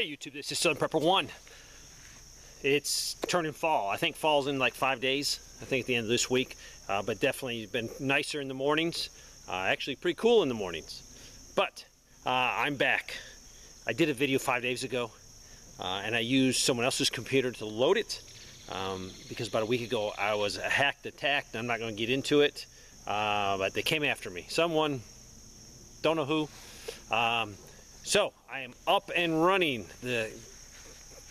Hey YouTube, this is Southern Prepper 1. It's turning fall. I think fall's in like 5 days. I think at the end of this week. But definitely been nicer in the mornings. Actually pretty cool in the mornings. But I'm back. I did a video 5 days ago. And I used someone else's computer to load it. Because about a week ago I was attacked. I'm not going to get into it. But they came after me. Someone, don't know who. So I am up and running the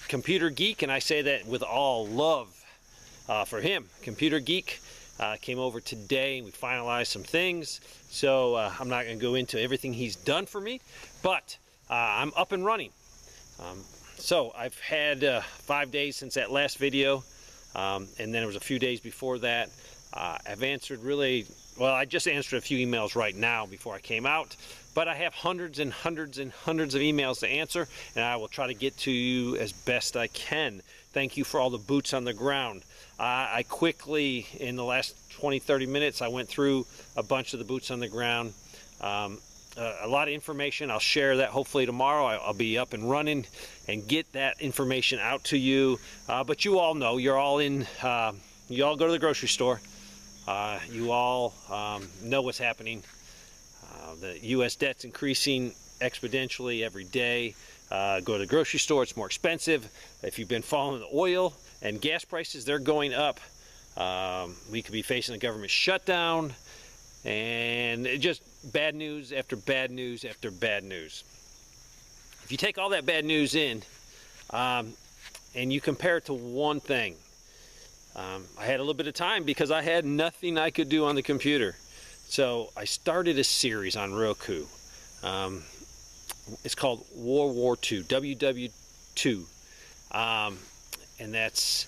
Computer Geek, and I say that with all love for him. Computer Geek came over today and we finalized some things. So I'm not going to go into everything he's done for me, but I'm up and running. So I've had 5 days since that last video, and then there was a few days before that. I've answered well, I just answered a few emails right now before I came out. But I have hundreds and hundreds and hundreds of emails to answer, and I will try to get to you as best I can. Thank you for all the boots on the ground. I quickly, in the last 20-30 minutes, I went through a bunch of the boots on the ground. A lot of information. I'll share that hopefully tomorrow. I'll be up and running and get that information out to you. But you all know, you're all in, you all go to the grocery store. You all know what's happening. The U.S. debt's increasing exponentially every day. Go to the grocery store, it's more expensive. If you've been following the oil and gas prices, they're going up. We could be facing a government shutdown, and just bad news after bad news after bad news. If you take all that bad news in, and you compare it to one thing, I had a little bit of time because I had nothing I could do on the computer. So I started a series on Roku. It's called World War II, WW2. And that's,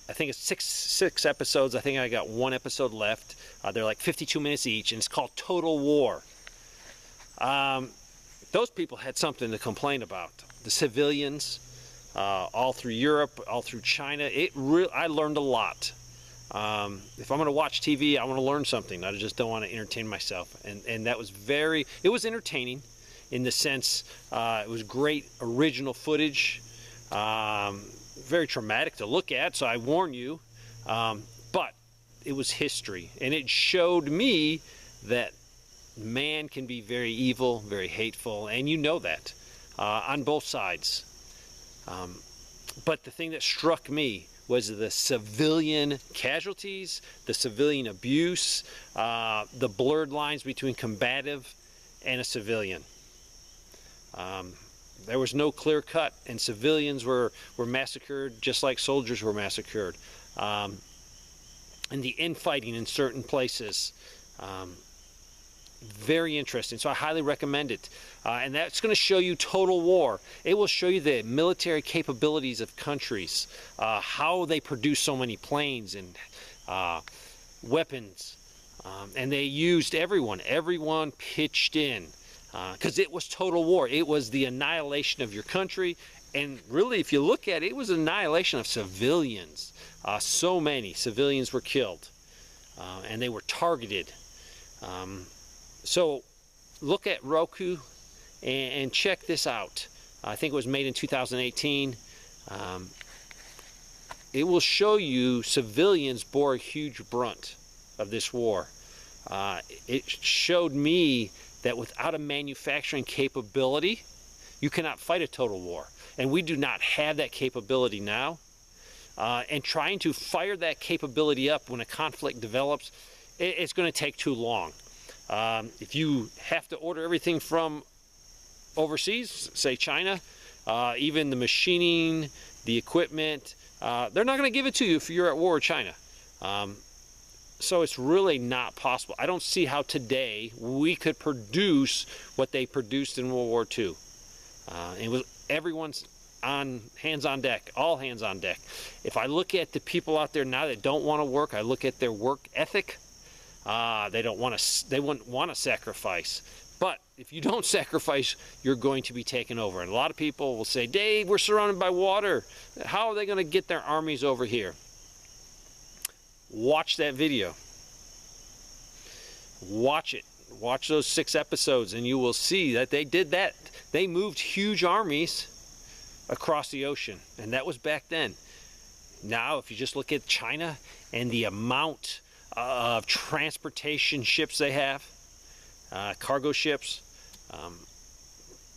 I think it's six episodes. I think I got one episode left. They're like 52 minutes each, and it's called Total War. Those people had something to complain about. The civilians, all through Europe, all through China. I learned a lot. If I'm going to watch TV, I want to learn something. I just don't want to entertain myself. And that was it was entertaining in the sense, it was great original footage, very traumatic to look at, so I warn you, but it was history. And it showed me that man can be very evil, very hateful, and you know that, on both sides. But the thing that struck me was the civilian casualties, the civilian abuse, the blurred lines between combative and a civilian. There was no clear cut, and civilians were massacred just like soldiers were massacred. And the infighting in certain places, very interesting. So I highly recommend it. And that's going to show you Total War. It will show you the military capabilities of countries, how they produce so many planes and weapons. And they used everyone. Everyone pitched in. Because it was total war. It was the annihilation of your country. And really, if you look at it, it was annihilation of civilians. So many civilians were killed. And they were targeted. So look at Roku and check this out. I think it was made in 2018. It will show you civilians bore a huge brunt of this war. It showed me that without a manufacturing capability, you cannot fight a total war. And we do not have that capability now. And trying to fire that capability up when a conflict develops, it's going to take too long. If you have to order everything from overseas, say China, even the machining, the equipment, they're not going to give it to you if you're at war with China. So it's really not possible. I don't see how today we could produce what they produced in World War II. It was everyone's hands on deck, all hands on deck. If I look at the people out there now that don't want to work, I look at their work ethic. They wouldn't want to sacrifice. But if you don't sacrifice, you're going to be taken over. And a lot of people will say, Dave, we're surrounded by water. How are they going to get their armies over here? Watch that video. Watch it. Watch those 6 episodes and you will see that they did that. They moved huge armies across the ocean, and that was back then. Now, if you just look at China and the amount of transportation ships they have, cargo ships,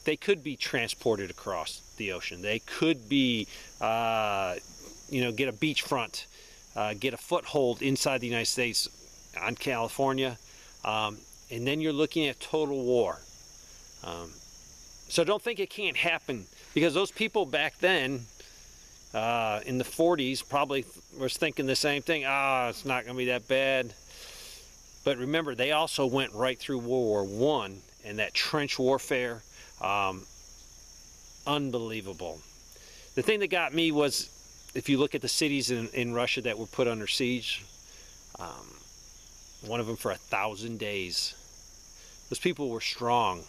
they could be transported across the ocean. They could be, get a beachfront, get a foothold inside the United States on California, and then you're looking at total war. So don't think it can't happen, because those people back then in the 40s probably was thinking the same thing. It's not going to be that bad. But remember, they also went right through World War I, and that trench warfare, unbelievable. The thing that got me was, if you look at the cities in Russia that were put under siege, one of them for 1,000 days. Those people were strong.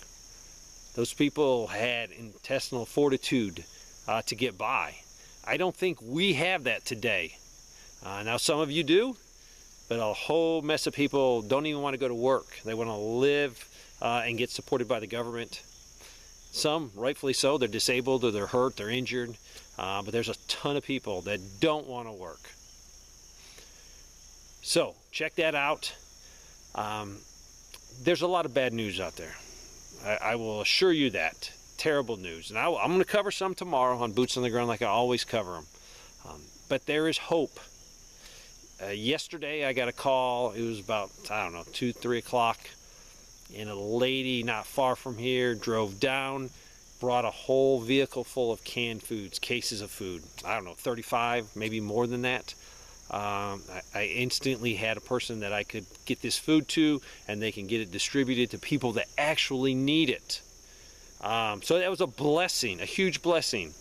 Those people had intestinal fortitude to get by. I don't think we have that today. Now some of you do, but a whole mess of people don't even want to go to work. They want to live and get supported by the government. Some, rightfully so, they're disabled or they're hurt, they're injured, but there's a ton of people that don't want to work. So check that out. There's a lot of bad news out there. I will assure you that. Terrible news. And I'm going to cover some tomorrow on Boots on the Ground like I always cover them. But there is hope. Yesterday I got a call. It was about, 2, 3 o'clock. And a lady not far from here drove down, brought a whole vehicle full of canned foods, cases of food. 35, maybe more than that. I instantly had a person that I could get this food to, and they can get it distributed to people that actually need it. So that was a blessing, a huge blessing.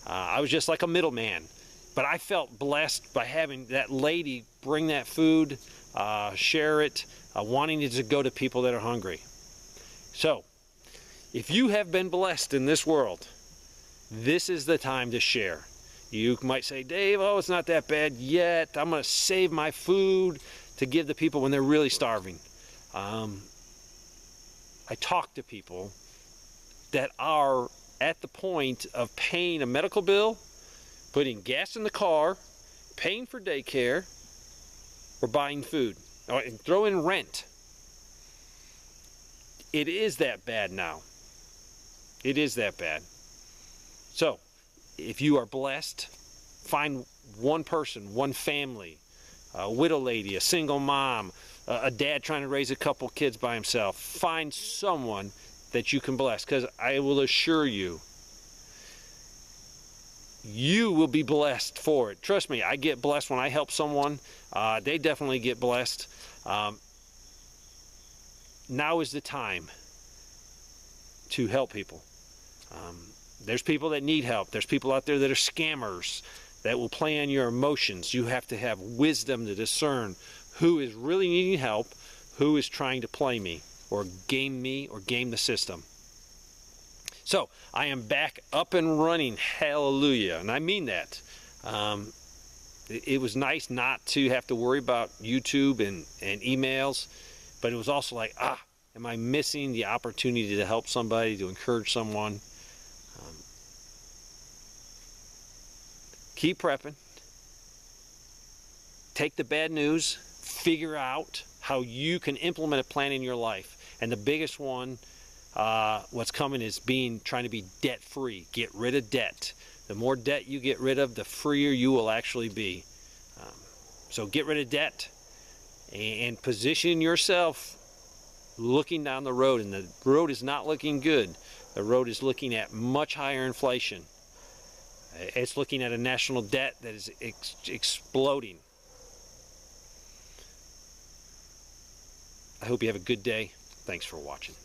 I was just like a middleman, but I felt blessed by having that lady bring that food, share it, wanting it to go to people that are hungry. So, if you have been blessed in this world, this is the time to share. You might say, Dave, it's not that bad yet. I'm going to save my food to give the people when they're really starving. I talk to people that are at the point of paying a medical bill, putting gas in the car, paying for daycare, or buying food, and throw in rent. It is that bad now. It is that bad. So, if you are blessed, find one person, one family, a widow lady, a single mom, a dad trying to raise a couple kids by himself. Find someone that you can bless, because I will assure you, you will be blessed for it. Trust me, I get blessed when I help someone. They definitely get blessed. Now is the time to help people. There's people that need help. There's people out there that are scammers that will play on your emotions. You have to have wisdom to discern who is really needing help, who is trying to play me or game the system. So I am back up and running, hallelujah, and I mean that. It was nice not to have to worry about YouTube and emails, but it was also like, am I missing the opportunity to help somebody, to encourage someone? Keep prepping. Take the bad news, figure out how you can implement a plan in your life. And the biggest one, what's coming is trying to be debt-free. Get rid of debt. The more debt you get rid of, the freer you will actually be. So get rid of debt and position yourself looking down the road. And the road is not looking good. The road is looking at much higher inflation. It's looking at a national debt that is exploding. I hope you have a good day. Thanks for watching.